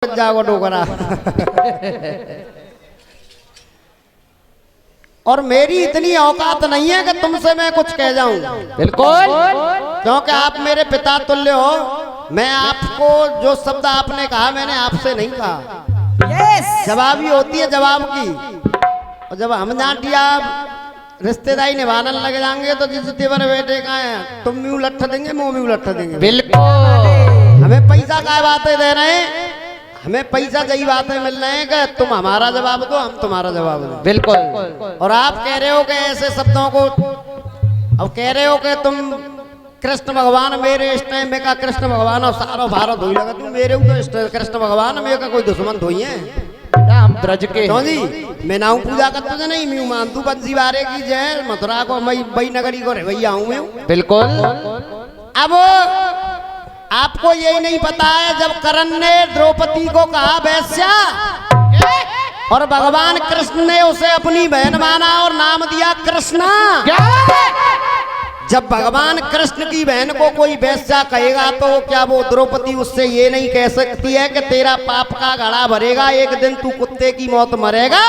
जाओ डोगरा। और मेरी इतनी औकात नहीं है कि तुमसे मैं कुछ कह जाऊं। बिल्कुल, क्योंकि आप मेरे पिता तुल्य हो। मैं आपको जो शब्द आपने कहा मैंने आपसे नहीं कहा। जवाबी होती है जवाब की। और जब हम जाटी आप रिश्तेदारी निभाने लग जाएंगे तो जिस तेवर बेटे का है तुम भी उलट देंगे मुँह भी उलट देंगे। बिल्कुल। हमें पैसा क्या बातें दे रहे हैं, हमें पैसा यही बातें मिल रहे हैं कि तुम हमारा जवाब दो हम तुम्हारा जवाब दो। बिल्कुल। और आप कह रहे हो कि ऐसे शब्दों को, अब कह रहे हो कि तुम कृष्ण भगवान मेरे इष्ट है। मैं का कृष्ण भगवान और सारो भारत हुई लगा तुम मेरे तो इष्ट कृष्ण भगवान मेरे का कोई दुश्मन थोड़ी है। हम ब्रज के क्यों जी मैं नाऊ पूजा करते थे नहीं मैं मानतू बंसी बारे की जय मथुरा को मैं बई नगरी को भैया हूँ मैं। बिल्कुल। अब आपको यही नहीं पता है जब कर्ण ने द्रौपदी को कहा वैश्या और भगवान कृष्ण ने उसे अपनी बहन माना और नाम दिया कृष्णा। जब भगवान कृष्ण की बहन को कोई वैश्या कहेगा तो क्या वो द्रौपदी उससे ये नहीं कह सकती है कि तेरा पाप का घड़ा भरेगा एक दिन तू कुत्ते की मौत मरेगा।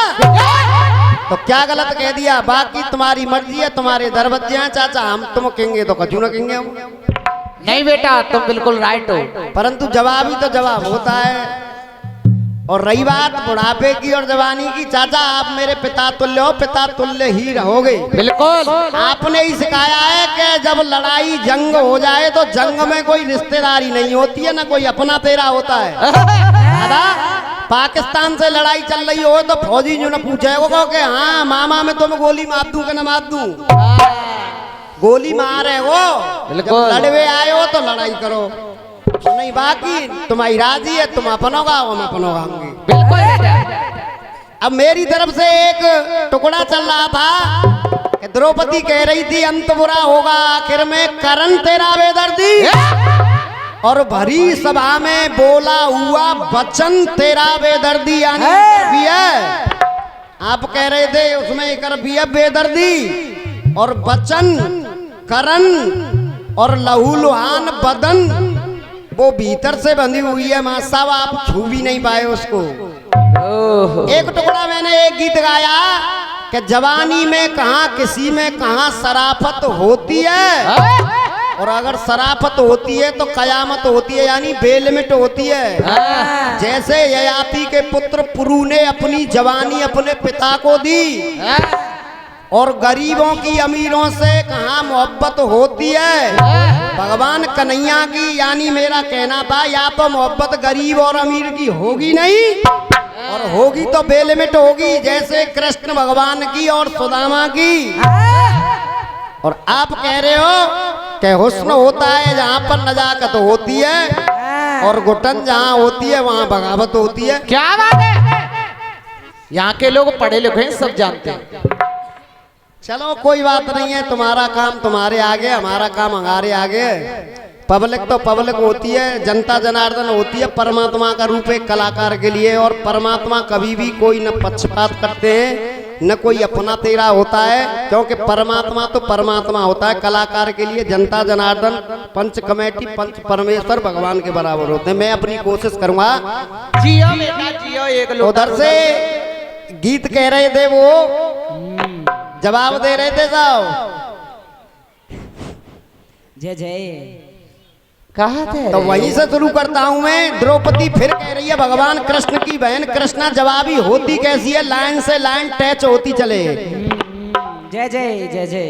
तो क्या गलत कह दिया। बाकी तुम्हारी मर्जी है तुम्हारे दरवाजे हैं चाचा हम तुम कहेंगे तो कचू न कहेंगे हम। नहीं बेटा तुम बिल्कुल राइट हो, परंतु जवाब ही तो जवाब होता है। और रही बात बुढ़ापे की और जवानी की, चाचा आप मेरे पिता तुल्य हो, पिता तुल्य ही रहोगे। बिल्कुल। आपने ही सिखाया है कि जब लड़ाई जंग हो जाए तो जंग में कोई रिश्तेदारी नहीं होती है ना कोई अपना तेरा होता है। दादा पाकिस्तान से लड़ाई चल रही हो तो फौजी जो न पूछेगा कि हाँ मामा मैं तुम्हें गोली मार दूं कि न मार दूं। गोली मारे वो जब लड़वे आए हो तो लड़ाई करो तो नहीं बाकी तुम्हारी राजी है तुम अपनों का हम अपनों खाऊंगी। बिल्कुल। अब मेरी तरफ से एक टुकड़ा चल रहा था कि द्रौपदी कह रही थी अंत बुरा होगा आखिर में कर्ण तेरा बेदर्दी और भरी सभा में बोला हुआ वचन तेरा बेदर्दी यानी भी है। आप कह रहे थे उसमें एक भी है बेदर्दी और वचन करण और लहूलुहान बदन वो भीतर से बंधी हुई है मां साहब आप छू भी नहीं पाए उसको। एक टुकड़ा मैंने एक गीत गाया कि जवानी में कहां किसी में कहां शराफत होती है और अगर शराफत होती है तो कयामत होती है यानी बेलिमिट होती है। जैसे ययाति के पुत्र पुरु ने अपनी जवानी अपने पिता को दी और गरीबों की अमीरों से कहाँ मोहब्बत होती है। भगवान कन्हैया की यानी मेरा कहना था या तो मोहब्बत गरीब और अमीर की होगी नहीं और होगी तो बेलिमिट होगी जैसे कृष्ण भगवान की और सुदामा की। और आप कह रहे हो कि हुस्न होता है जहाँ पर नजाकत होती है और घुटन जहाँ होती है वहाँ बगावत होती है। क्या बात है। यहाँ के लोग पढ़े लिखे हैं सब जानते हैं। चलो कोई बात नहीं है तुम्हारा काम तुम्हारे आगे हमारा काम हमारे आगे। पब्लिक तो पब्लिक होती है जनता जनार्दन होती है परमात्मा का रूप एक कलाकार के लिए। और परमात्मा कभी भी कोई न पक्षपात करते हैं न कोई अपना तेरा होता है क्योंकि परमात्मा तो परमात्मा होता है। कलाकार के लिए जनता जनार्दन पंच कमेटी पंच परमेश्वर भगवान के बराबर होते हैं। मैं अपनी कोशिश करूंगा। जियो बेटा जियो एक लोग उधर से गीत कह रहे थे वो जवाब दे रहे थे साहब जय जय कहा थे तो वहीं से शुरू करता हूं मैं। द्रौपदी फिर कह रही है भगवान कृष्ण की बहन कृष्णा जवाबी होती कैसी है लाइन से लाइन टच होती चले। जय जय जय जय।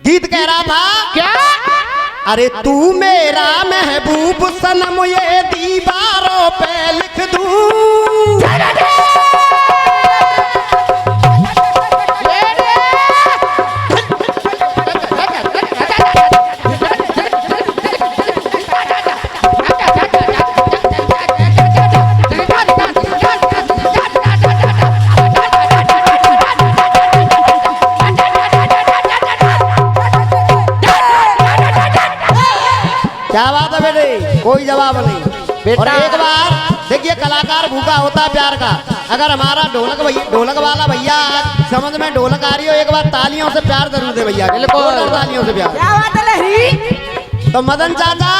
गीत कह रहा था क्या अरे तू मेरा महबूब सनम ये दीवारों पे लिख दूं। क्या बात है बेटे कोई जवाब नहीं। और एक बार देखिए कलाकार भूखा होता है प्यार का। अगर हमारा ढोलक वाला भैया समझ में ढोलक आ रही हो एक बार तालियों से प्यार जरूर दे भैया। तालियों से प्यार। क्या बात है लहरी। तो मदन चाचा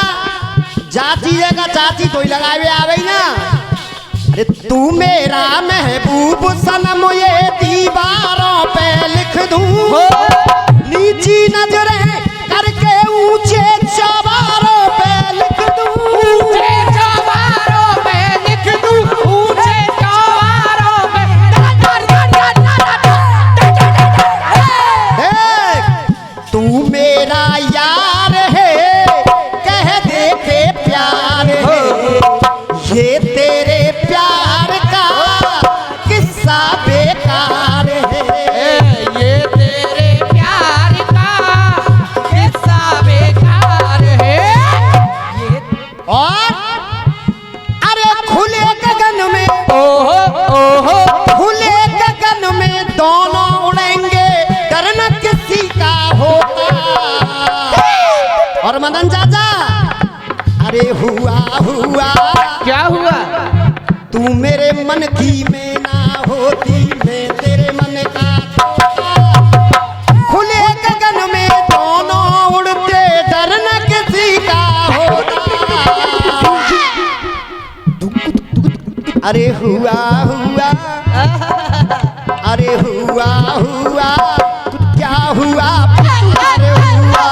चाची का चाची कोई लगावे आ गई ना। अरे तू मेरा महबूब सनम ये दीवारों पे लिख दूं, नीची नजरें करके ऊंचे चौबारों पे लिख दूं, ऊंचे चौबारों पे लिख दूं, ऊंचे चौबारों पे। देख तू मेरा यार है, कह दे के प्यार है, ये तेरे प्यार का किस्सा बेकार है, ये तेरे प्यार का किस्सा बेकार है। और अरे खुले गगन में, ओहो ओहो, खुले गगन में दोनों उड़ेंगे, डर न किसी का होता। और मदन चाचा अरे हुआ हुआ, क्या हुआ? तू मेरे मन की में ना होती, मैं तेरे मन का तोता। खुले गगन में दोनों उड़ते, डर न किसी का होता। अरे हुआ हुआ, अरे हुआ हुआ, क्या हुआ प्यार हुआ,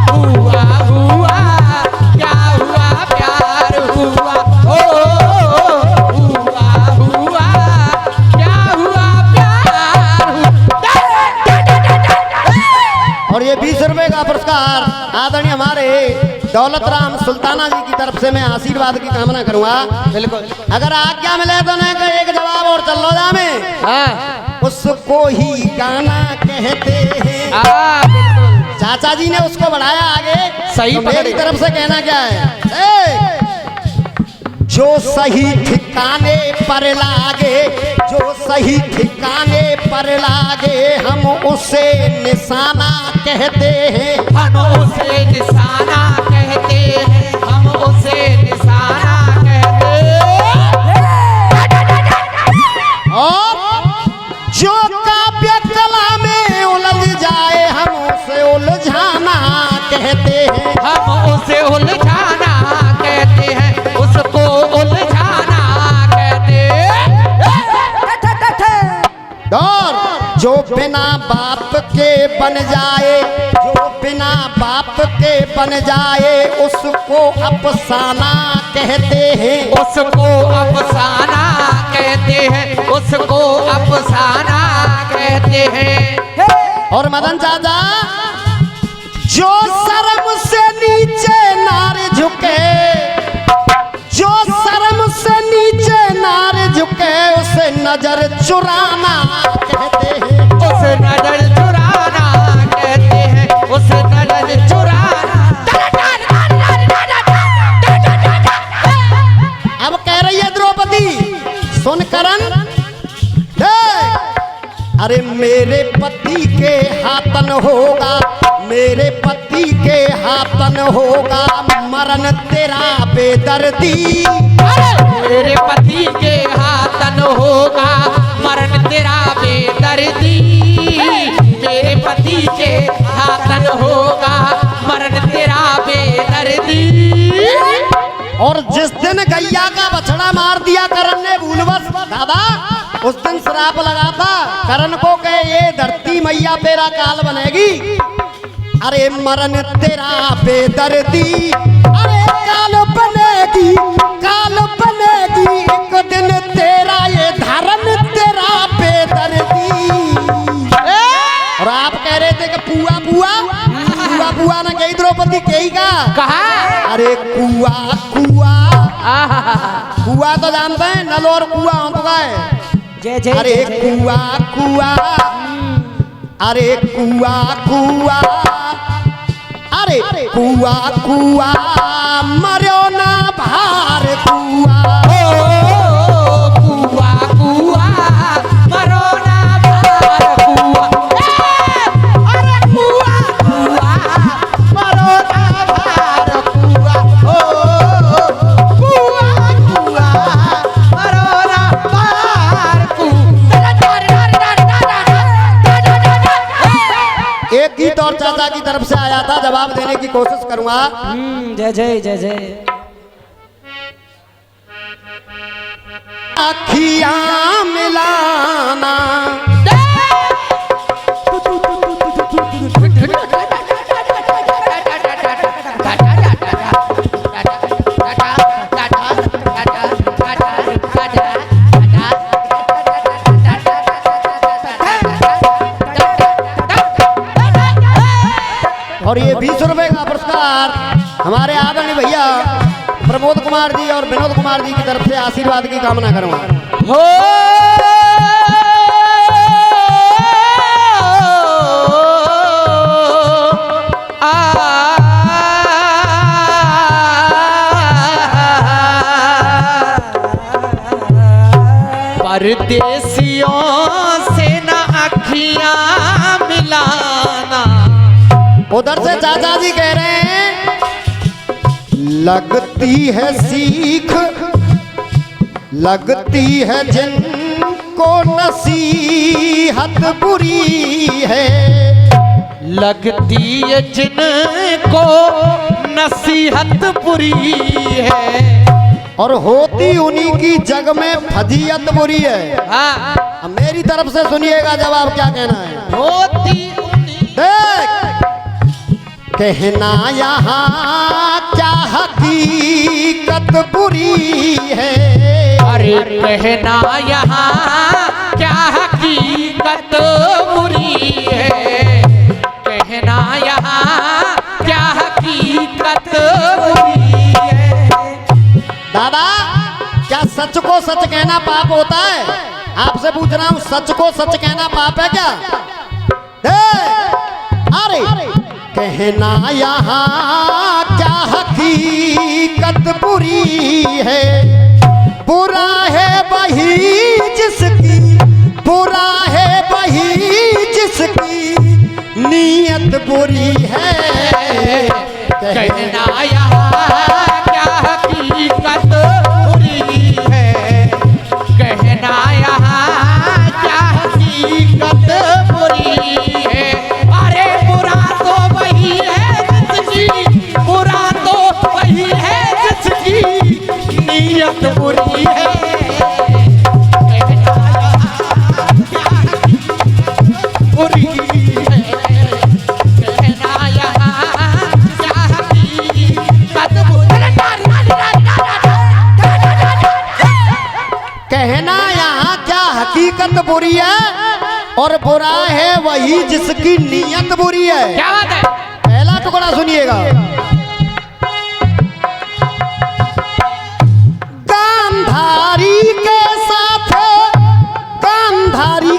हुआ हुआ, क्या हुआ प्यार हुआ, ओ हुआ हुआ, क्या हुआ प्यार हुआ। और ये 20 रुपए का पुरस्कार आदरणीय हमारे दौलत राम सुल्ताना जी की तरफ से मैं आशीर्वाद की कामना करूंगा। बिल्कुल। अगर आज्ञा मिले तो नहीं का एक जवाब और चल लो जामे। हाँ उसको ही गाना कहते हैं। बिल्कुल चाचा जी ने उसको बढ़ाया आगे, सही तो मेरी पकड़े। तरफ से कहना क्या है? जो सही ठिकाने पर लागे, जो सही ठिकाने पर लागे, हम उसे निशाना कहते हैं, हम उसे निशाना कहते हैं, हम उसे निशाना कहते हैं। और जो काव्य कला में उलझ जाए, हम उसे उलझाना कहते हैं, हम उसे उलझाना कहते हैं, उसको उलझाना कहते हैं। और जो बिना बाप के बन जाए, जो बिना बाप के बन जाए, उसको अफसाना कहते हैं, उसको अफसाना कहते हैं, उसको अफसाना कहते हैं। और मदन चाचा जो शर्म से नीचे नार झुके, जो शर्म से नीचे नार झुके, उसे नजर चुराना कहते हैं, उसे नजर चुराना कहते हैं, उसे नजर चुराना। अब कह रही है द्रौपदी, सुन करण, अरे मेरे पति के हाथन होगा, मेरे पति के हाथन होगा, मरण तेरा बेदर्दी, मेरे पति के हाथन होगा, मरण तेरा बेदर्दी, मेरे पति के हाथन होगा, मरण तेरा बेदर्दी। और जिस दिन गैया का बछड़ा मार दिया करण ने भूलवश दादा, उस दिन श्राप लगा था करण को कि ये धरती मैया तेरा काल बनेगी। अरे मरण तेरा बेदर्दी, अरे काल बनेगी, काल बनेगी, एक दिन तेरा ये धर्म तेरा बेदर्दी। और आप कह रहे थे कि पुआ पुआ पुआ पुआ ना कही द्रौपदी कही का कहा? अरे कुआ कुआ, कुआ तो जानते हैं, नल और कुआ होता है। जय जय अरे जय जय। कुआ कुआ, अरे कुआ कुआ, अरे कुआ कुआ, मरो ना भार कुआ, कुआ कुआ, मरो ना भार कुआ, अरे कुआ कुआ, मरो ना भार कुआ, कुआ कुआ, मरो ना भार कुआ। एक गीत और चाचा की तरफ से आया था जवाब देने की की कोशिश करूंगा। जय जय जय जय। अखियां मिलाना और ये 20 रुपए का पुरस्कार हमारे आदरणीय भैया प्रमोद कुमार जी और विनोद कुमार जी की तरफ से आशीर्वाद की कामना करूंगा। हो परदेसियों से न अखियां मिलाना। उधर से चाचा जी कह रहे हैं लगती है सीख लगती है जिनको नसीहत बुरी है। लगती है जिनको नसीहत बुरी है और होती उन्हीं की जग में फजीयत बुरी है। हाँ अब मेरी तरफ से सुनिएगा जवाब क्या कहना है। होती देख कहना यहाँ क्या हकीकत बुरी है। अरे कहना यहाँ क्या हकीकत बुरी है। कहना यहाँ क्या हकीकत बुरी है। दादा क्या सच को सच कहना पाप होता है? आपसे पूछ रहा हूँ सच को सच कहना पाप है क्या? अरे कहना यहाँ क्या हकीकत बुरी है। बुरा है वही जिसकी बुरा है वही जिसकी नीयत बुरी है। कहना यहाँ क्या हकीकत बुरी है। कहना यहाँ क्या हकीकत बुरी है। अरे बुरा तो वही है जिसकी बुरा तो वही है जिसकी नीयत बुरी है। कहना यहाँ क्या हकीकत बुरी है। कहना यहाँ क्या हकीकत बुरी कहना यहाँ क्या हकीकत बुरी है और बुरा है वही जिसकी नीयत बुरी है। क्या बात है। पहला टुकड़ा सुनिएगा। गांधारी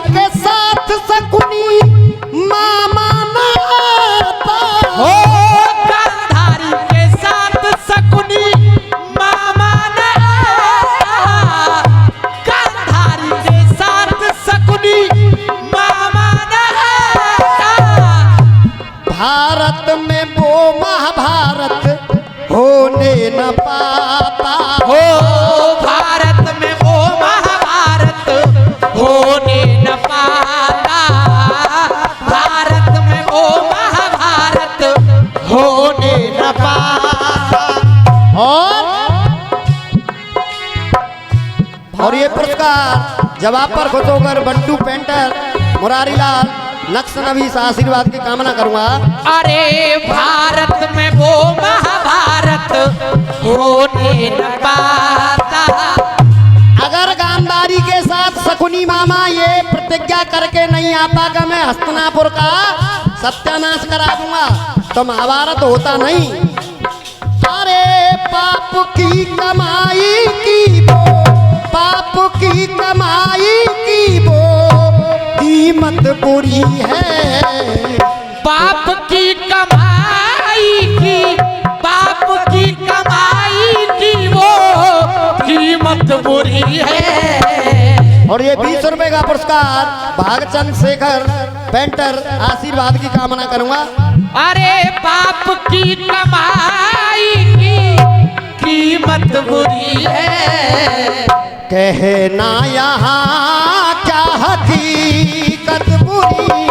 के साथ शकुनी मामा नाता। हो गांधारी के साथ शकुनी मामा ने गांधारी के साथ शकुनी मामा ने भारत में वो महाभारत होने न पाता। हो भारत में वो महाभारत होने न पाता। भारत में वो महाभारत होने न पाता। और ये पुरस्कार जवाब पर खुश होकर बंटू पेंटर मुरारी लाल नक्श नवीस आशीर्वाद की कामना करूंगा। अरे भारत में वो महाभारत होने न पाता। अगर गांधारी के साथ शकुनी मामा ये प्रतिज्ञा करके नहीं आ पागा मैं हस्तिनापुर का सत्यानाश करा दूंगा तो महाभारत होता नहीं। अरे पाप की कमाई की वो पाप की कमाई की वो कीमत बुरी है। पाप की कमाई की पाप की कमाई की वो कीमत बुरी है। और ये 20 रुपए का पुरस्कार भागचंद शेखर पेंटर आशीर्वाद की कामना करूंगा। अरे पाप की कमाई की कीमत बुरी है। कहना यहाँ क्या हकीकत बुरी